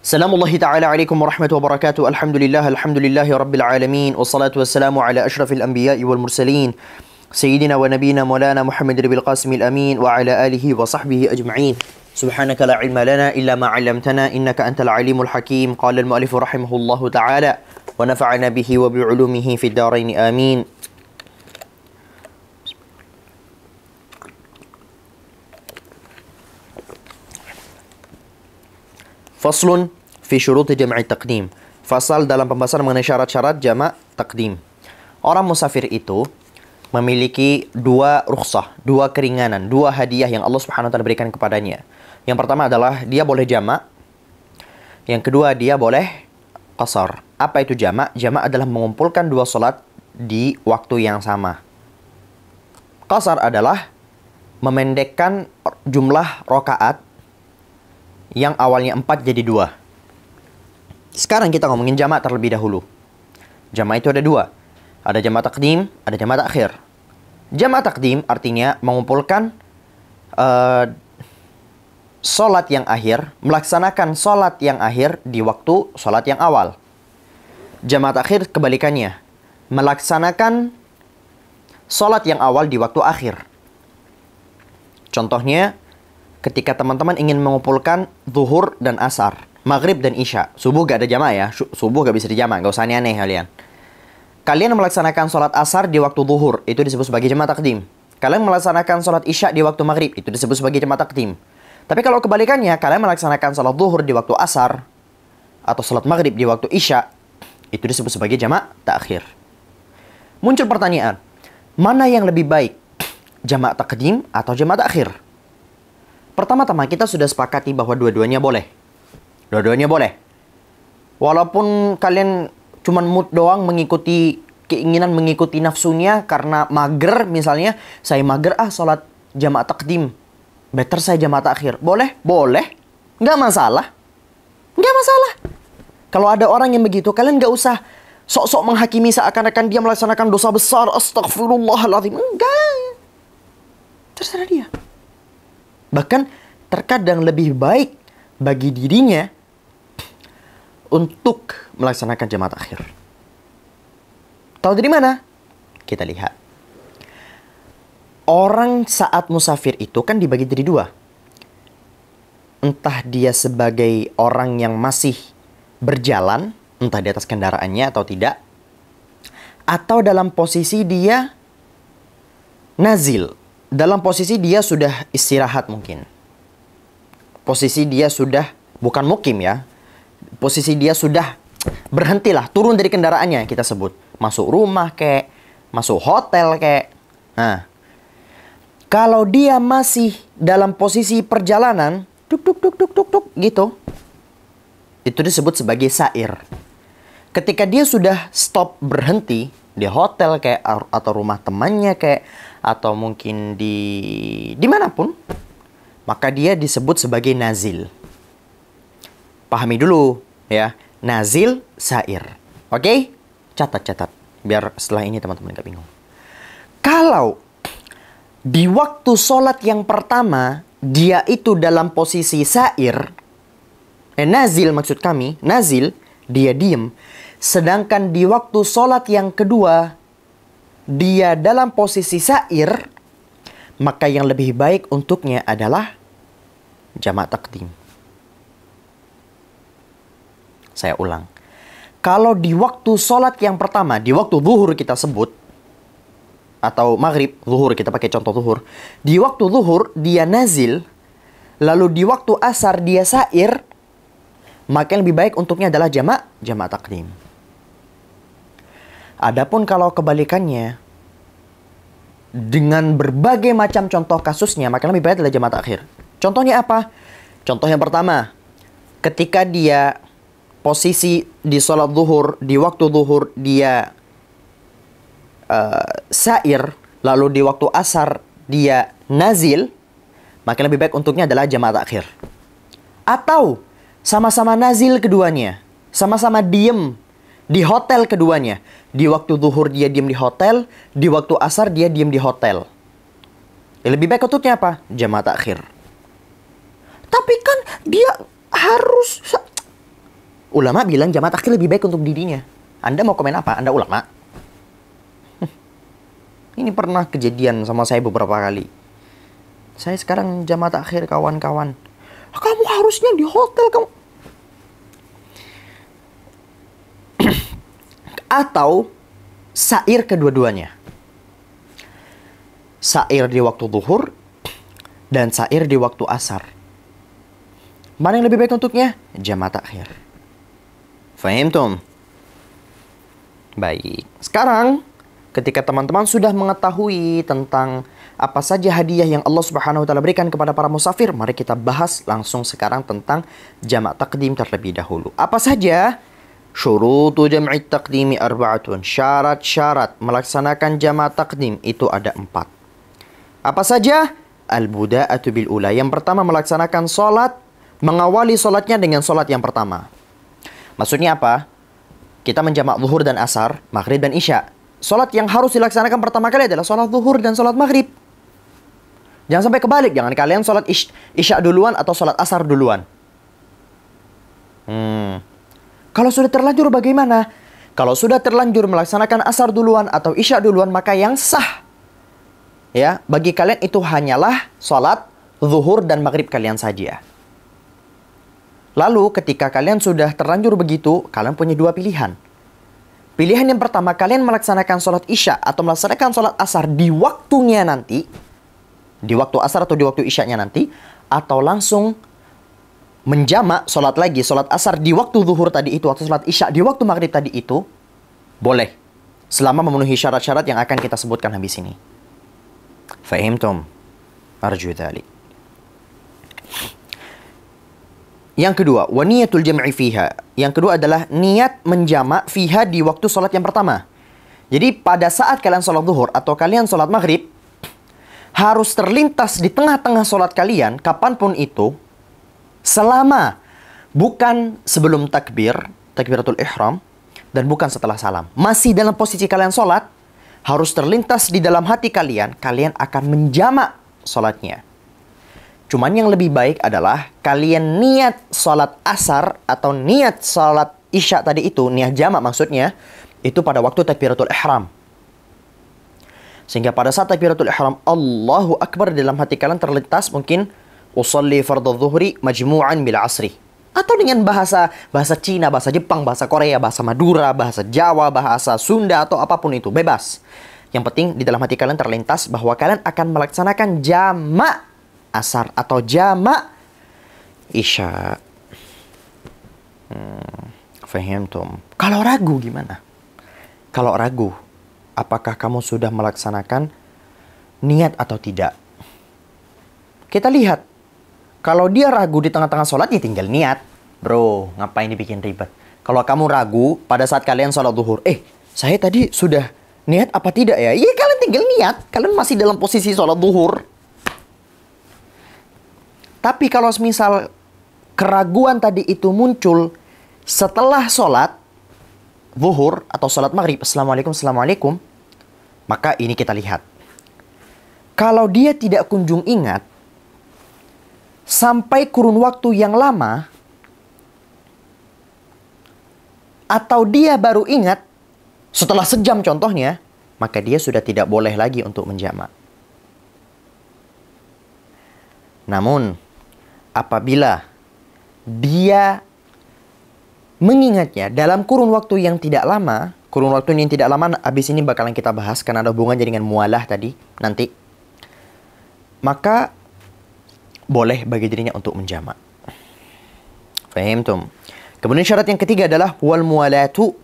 Assalamualaikum ta'ala alaikum warahmatullahi wabarakatuh. Alhamdulillahi rabbil alamin. Wassalatu wassalamu ala ashrafil anbiya'i wal mursalin. Sayyidina wa nabiyina maulana Muhammad bil qasimil amin. Wa ala alihi wa sahbihi ajma'in. Subhanaka la ilma lana illa ma 'allamtana innaka antal alimul hakim. Qala al mu'allif rahimahullahu ta'ala. Wa nafa'ana bihi wa bi'ulumihi fid darain amin. Faslun fi syuruti jam'i taqdim. Fasal dalam pembahasan mengenai syarat-syarat jamak takdim. Orang musafir itu memiliki dua rukhsah, dua keringanan, dua hadiah yang Allah Subhanahu wa taala berikan kepadanya. Yang pertama adalah dia boleh jamak. Yang kedua dia boleh qasar. Apa itu jamak? Jamak adalah mengumpulkan dua salat di waktu yang sama. Qasar adalah memendekkan jumlah rakaat yang awalnya 4 jadi 2. Sekarang kita ngomongin jamak terlebih dahulu. Jamak itu ada dua. Ada jamak takdim, ada jamak takhir. Jamak takdim artinya mengumpulkan sholat yang akhir, melaksanakan sholat yang akhir di waktu sholat yang awal. Jamak takhir kebalikannya, melaksanakan sholat yang awal di waktu akhir. Contohnya, ketika teman-teman ingin mengumpulkan zuhur dan asar, maghrib dan isya. Subuh gak ada jamak ya. Subuh gak bisa dijamak. Gak usah aneh-aneh kalian. Kalian melaksanakan sholat asar di waktu zuhur. Itu disebut sebagai jamak takdim. Kalian melaksanakan sholat isya di waktu maghrib. Itu disebut sebagai jamak takdim. Tapi kalau kebalikannya, kalian melaksanakan sholat zuhur di waktu asar atau sholat maghrib di waktu isya, itu disebut sebagai jamak takhir. Muncul pertanyaan, mana yang lebih baik? Jamak takdim atau jamak takhir? Pertama-tama kita sudah sepakati bahwa dua-duanya boleh. Dua-duanya boleh. Walaupun kalian cuman mood doang mengikuti keinginan, mengikuti nafsunya karena mager misalnya. Saya mager sholat jamak takdim. Better saya jamak takhir. Boleh? Boleh. Nggak masalah. Nggak masalah. Kalau ada orang yang begitu, kalian nggak usah sok-sok menghakimi seakan-akan dia melaksanakan dosa besar. Astaghfirullahaladzim. Enggak. Terserah dia. Bahkan terkadang lebih baik bagi dirinya untuk melaksanakan jamak takhir. Tahu dari mana? Kita lihat. Orang saat musafir itu kan dibagi jadi dua. Entah dia sebagai orang yang masih berjalan, entah di atas kendaraannya atau tidak, atau dalam posisi dia nazil. Dalam posisi dia sudah istirahat mungkin. Posisi dia sudah, bukan mukim ya. Posisi dia sudah berhentilah, turun dari kendaraannya kita sebut. Masuk rumah kek, masuk hotel kek. Nah, kalau dia masih dalam posisi perjalanan, tuk tuk tuk tuk tuk tuk gitu. Itu disebut sebagai sair. Ketika dia sudah stop berhenti di hotel kayak atau rumah temannya kayak atau mungkin dimanapun, maka dia disebut sebagai nazil. Pahami dulu ya, nazil, sair. Oke? Catat biar setelah ini teman-teman gak bingung. Kalau di waktu sholat yang pertama dia itu dalam posisi sair, nazil maksud kami, nazil, dia diem. Sedangkan di waktu sholat yang kedua dia dalam posisi sair, maka yang lebih baik untuknya adalah jamak takdim. Saya ulang. Kalau di waktu sholat yang pertama, di waktu zuhur kita sebut, atau maghrib, zuhur kita pakai contoh zuhur. Di waktu zuhur dia nazil, lalu di waktu asar dia sair, maka yang lebih baik untuknya adalah jamak takdim. Adapun kalau kebalikannya, dengan berbagai macam contoh kasusnya, maka lebih baik adalah jamak takhir. Contohnya apa? Contoh yang pertama, ketika dia posisi di sholat zuhur, di waktu zuhur dia sair, lalu di waktu asar dia nazil, maka lebih baik untuknya adalah jamak takhir. Atau sama-sama nazil keduanya, sama-sama diem di hotel keduanya. Di waktu zuhur dia diem di hotel, di waktu asar dia diem di hotel. Lebih baik untuknya apa? Jamak takhir. Tapi kan dia harus Ulama bilang jamaah takhir lebih baik untuk dirinya. Anda mau komen apa? Anda ulama. Ini pernah kejadian sama saya beberapa kali. Saya sekarang jamaah takhir kawan-kawan. Kamu harusnya di hotel kamu. Atau sair kedua-duanya. Sair di waktu zuhur dan sair di waktu asar. Mana yang lebih baik untuknya? Jamaah takhir. Fahimtum? Baik. Sekarang ketika teman-teman sudah mengetahui tentang apa saja hadiah yang Allah Subhanahu wa taala berikan kepada para musafir, mari kita bahas langsung sekarang tentang jamak takdim terlebih dahulu. Apa saja? Syurutu jam'i taqdimi arba'atun. Syarat-syarat melaksanakan jamak takdim itu ada 4. Apa saja? Al-buda'atu bil ula. Yang pertama melaksanakan salat, mengawali salatnya dengan salat yang pertama. Maksudnya apa? Kita menjamak zuhur dan asar, maghrib dan isya. Salat yang harus dilaksanakan pertama kali adalah salat zuhur dan salat maghrib. Jangan sampai kebalik. Jangan kalian salat isya duluan atau salat asar duluan. Kalau sudah terlanjur bagaimana? Kalau sudah terlanjur melaksanakan asar duluan atau isya duluan, maka yang sah ya bagi kalian itu hanyalah salat zuhur dan maghrib kalian saja. Lalu ketika kalian sudah terlanjur begitu, kalian punya 2 pilihan. Pilihan yang pertama, kalian melaksanakan sholat isya atau melaksanakan sholat asar di waktunya nanti. Di waktu asar atau di waktu isyanya nanti. Atau langsung menjamak sholat lagi, sholat asar di waktu zuhur tadi itu, atau sholat isya di waktu maghrib tadi itu. Boleh. Selama memenuhi syarat-syarat yang akan kita sebutkan habis ini. Fahimtum? Arju dhalik. Yang kedua, wa niyatul jam'i fiha. Yang kedua adalah niat menjamak fiha di waktu sholat yang pertama. Jadi pada saat kalian sholat zuhur atau kalian sholat maghrib, harus terlintas di tengah-tengah sholat kalian, kapanpun itu, selama bukan sebelum takbiratul ihram, dan bukan setelah salam. Masih dalam posisi kalian sholat, harus terlintas di dalam hati kalian, kalian akan menjamak sholatnya. Cuman yang lebih baik adalah kalian niat sholat asar atau niat sholat isya tadi itu, niat jamak maksudnya, itu pada waktu takbiratul ihram. Sehingga pada saat takbiratul ihram, Allahu Akbar, dalam hati kalian terlintas mungkin usalli fardhu dhuhri majmu'an bil asri. Atau dengan bahasa Cina, bahasa Jepang, bahasa Korea, bahasa Madura, bahasa Jawa, bahasa Sunda, atau apapun itu, bebas. Yang penting di dalam hati kalian terlintas bahwa kalian akan melaksanakan jamak asar atau jamak isya. Fahimtum? Kalau ragu gimana? Kalau ragu, apakah kamu sudah melaksanakan niat atau tidak? Kita lihat. Kalau dia ragu di tengah-tengah sholat, ya tinggal niat. Bro, ngapain dibikin ribet? Kalau kamu ragu pada saat kalian sholat zuhur, saya tadi sudah niat apa tidak ya? Iya, kalian tinggal niat. Kalian masih dalam posisi sholat zuhur. Tapi kalau misal keraguan tadi itu muncul setelah sholat zuhur atau sholat maghrib, Assalamualaikum, maka ini kita lihat. Kalau dia tidak kunjung ingat sampai kurun waktu yang lama, atau dia baru ingat setelah sejam contohnya, maka dia sudah tidak boleh lagi untuk menjamak. Namun apabila dia mengingatnya dalam kurun waktu yang tidak lama, habis ini bakalan kita bahas karena ada hubungannya dengan mualah tadi nanti, maka boleh bagi dirinya untuk menjamak. Fahimtum? Kemudian syarat yang ketiga adalah wal mualatu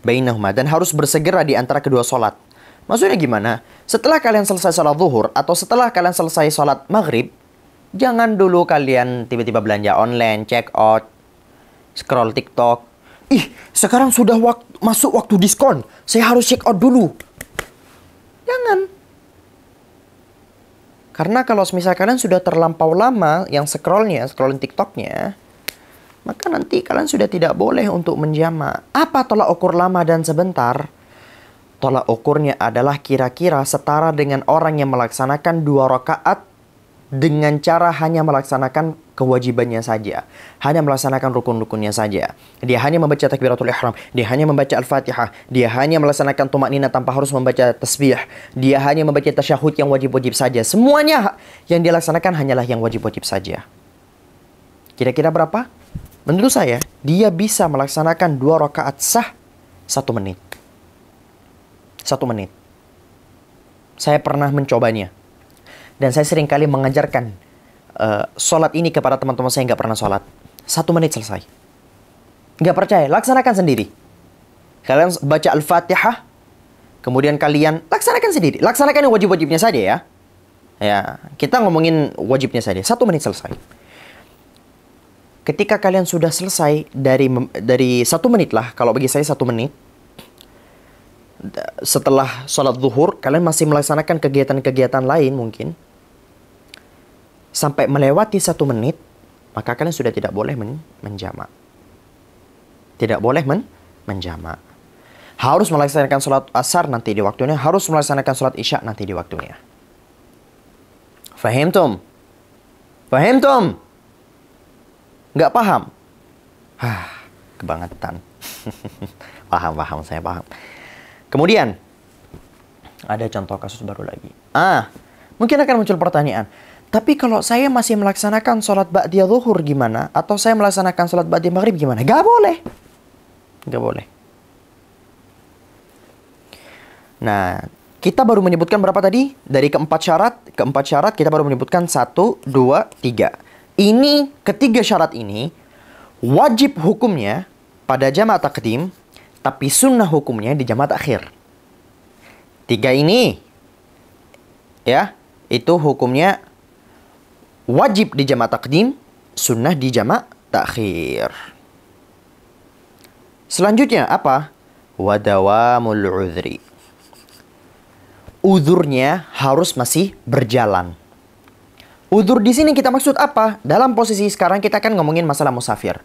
bainahuma, dan harus bersegera di antara kedua sholat. Maksudnya gimana? Setelah kalian selesai sholat zuhur atau setelah kalian selesai sholat maghrib, jangan dulu kalian tiba-tiba belanja online, check out, scroll TikTok. Sekarang sudah masuk waktu diskon, saya harus check out dulu. Jangan. Karena kalau misal kalian sudah terlampau lama yang scrolling TikToknya, maka nanti kalian sudah tidak boleh untuk menjamak. Apa tolak ukur lama dan sebentar? Tolak ukurnya adalah kira-kira setara dengan orang yang melaksanakan 2 rakaat dengan cara hanya melaksanakan kewajibannya saja, hanya melaksanakan rukun-rukunnya saja. Dia hanya membaca takbiratul ihram, dia hanya membaca al-Fatihah, dia hanya melaksanakan tumakninah tanpa harus membaca tasbih, dia hanya membaca tasyahud yang wajib-wajib saja. Semuanya yang dia laksanakan hanyalah yang wajib-wajib saja. Kira-kira berapa? Menurut saya, dia bisa melaksanakan 2 rakaat sah 1 menit. 1 menit. Saya pernah mencobanya. Dan saya seringkali mengajarkan sholat ini kepada teman-teman saya yang nggak pernah sholat. 1 menit selesai. Nggak percaya, laksanakan sendiri. Kalian baca Al-Fatihah, kemudian kalian laksanakan sendiri. Laksanakan yang wajib-wajibnya saja ya. Ya, kita ngomongin wajibnya saja. 1 menit selesai. Ketika kalian sudah selesai dari 1 menit lah, kalau bagi saya 1 menit, setelah sholat zuhur, kalian masih melaksanakan kegiatan-kegiatan lain mungkin, sampai melewati 1 menit, maka kalian sudah tidak boleh menjamak. Tidak boleh menjamak. Harus melaksanakan sholat asar nanti di waktunya, harus melaksanakan sholat isya nanti di waktunya. Fahimtum? Fahimtum? Nggak paham? Kebangetan. Paham, saya paham. Kemudian, ada contoh kasus baru lagi. Mungkin akan muncul pertanyaan. Tapi kalau saya masih melaksanakan sholat ba'diyah zuhur gimana? Atau saya melaksanakan sholat ba'diyah maghrib gimana? Nggak boleh. Nggak boleh. Nah, kita baru menyebutkan berapa tadi? Dari keempat syarat kita baru menyebutkan 1, 2, 3. Ini, ketiga syarat ini, wajib hukumnya pada jamaah takdim, tapi sunnah hukumnya di jamaah takhir. 3 ini, ya, itu hukumnya wajib di jamaah takdim, sunnah di jamaah takhir. Selanjutnya apa? Wadawamul udhri. Udhurnya harus masih berjalan. Udhur di sini kita maksud apa? Dalam posisi sekarang kita kan ngomongin masalah musafir.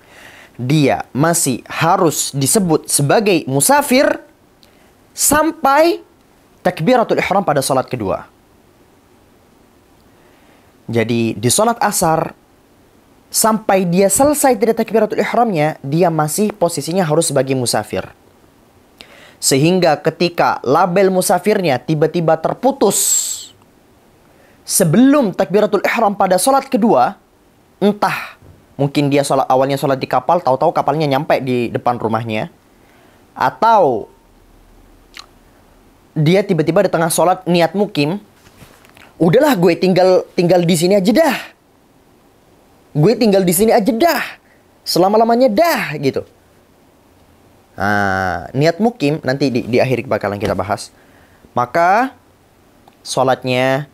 Dia masih harus disebut sebagai musafir sampai takbiratul ihram pada salat kedua. Jadi di salat asar sampai dia selesai dari takbiratul ihramnya, dia masih posisinya harus sebagai musafir. Sehingga ketika label musafirnya tiba-tiba terputus sebelum takbiratul ihram pada salat kedua, entah mungkin dia awalnya sholat di kapal, tahu-tahu kapalnya nyampe di depan rumahnya, atau dia tiba-tiba di tengah sholat niat mukim, udahlah gue tinggal di sini aja dah, gue tinggal di sini aja dah, selama-lamanya dah gitu. Niat mukim nanti di akhir bakalan kita bahas. Maka sholatnya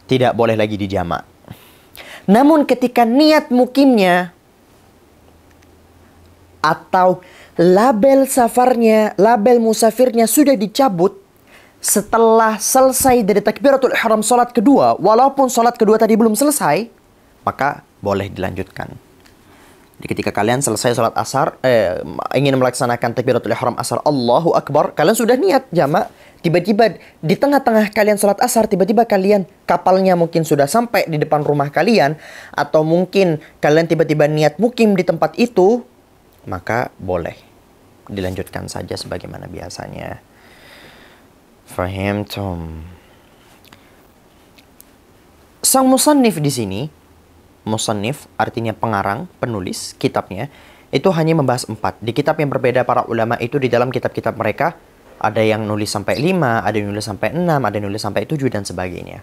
tidak boleh lagi dijamak. Namun ketika niat mukimnya atau label safarnya, label musafirnya sudah dicabut setelah selesai dari takbiratul ihram salat kedua, walaupun salat kedua tadi belum selesai, maka boleh dilanjutkan. Jadi ketika kalian selesai salat asar, ingin melaksanakan takbiratul ihram asar, Allahu Akbar, kalian sudah niat jamak. Tiba-tiba di tengah-tengah kalian sholat asar, tiba-tiba kapalnya mungkin sudah sampai di depan rumah kalian, atau mungkin kalian tiba-tiba niat mukim di tempat itu, maka boleh dilanjutkan saja sebagaimana biasanya. Fahimtum? Sang musannif di sini, musannif artinya pengarang, penulis kitabnya, itu hanya membahas 4. Di kitab yang berbeda para ulama itu, di dalam kitab-kitab mereka, ada yang nulis sampai 5, ada yang nulis sampai 6, ada yang nulis sampai 7, dan sebagainya.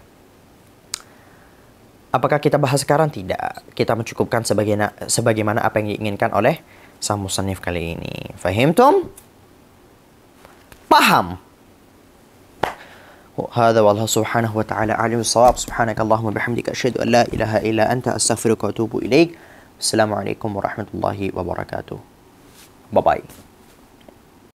Apakah kita bahas sekarang? Tidak. Kita mencukupkan sebagaimana apa yang diinginkan oleh sang musannif kali ini. Fahimtum? Paham? Hadza wallahu subhanahu wa ta'ala alim shawab. Subhanakallahumma bihamdika asyhadu an la ilaha illa anta astaghfiruka wa atubu ilaik. Assalamualaikum warahmatullahi wabarakatuh. Bye bye.